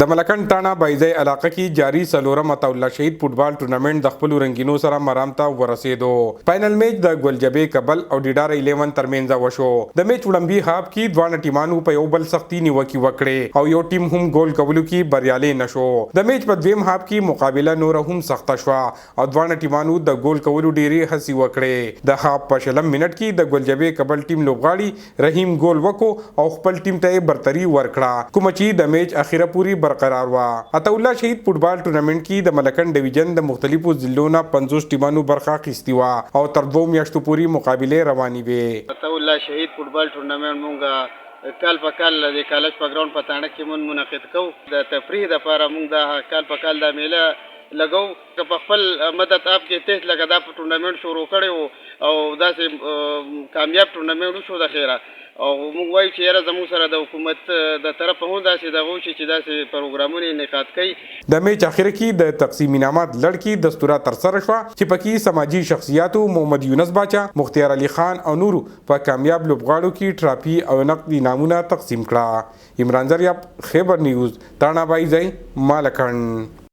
د ملکن ټانا بایزی علاقه کې جاری سلورم عطاالله شهید فوټبال ټورنمنټ د خپل رنگینو سره مرام ته ورسېدو. فائنل میچ د ګلجبې کبل او ډیډار 11 ترمنځ وشو. د میچ وړاندې هاف کې دوه ټیمانو په یو بل سختي نیوکې وکړې او یو ټیم هم ګول کولو کې بریالي نشو. د میچ په دویم هاف کې مقابله نور هم سخته شوه او دوه ټیمانو د ګول کولو ډېرې هڅې وکړې. د هاف په 20 منټ کې د ګلجبې کبل ټیم لوبغاړي رحیم ګول وکړو او خپل ټیم ته برتري ورکړه، کوم چې د میچ اخیره پوری برقرار وا. عطاالله شهید فوټبال ټورنمنټ کې د ملکن ډیویژن د مختلفو ضلعو نه 50 ټیمانو برخه اخیستې وه او تر 2 میاشتو پورې مقابلې روانې وې. عطاالله شهید فوټبال ټورنمنټ مونږه کال په کال د کالج په ګراوند په تاڼه کې مون منعقد کوو. د تفریح لپاره مونږ د کال په کال د میله لګو که په خپل مدد اپ کې تیز لګا دا ټورنمنټ شروع کړی او داسې کامیاب ټورنمنټ وشو د خیره او موږ وایو چې یاره زموږ سره د حکومت د طرفه هم داسې دغه وشي چې داسې پروګرامونه انعقاد کوي. د میچ اخر کې د تقسیم انعامات لړ کې دستوره ترسره شوه چې پکې سماجی شخصیاتو محمد یونس باچا، مختیار علي خان او نورو په کامیاب لوبغاړو کې ټرافي او نقد انعامونه تقسیم کړه. عمران زریاب، خیبر نیوز، ټانا بایزی، مالکن.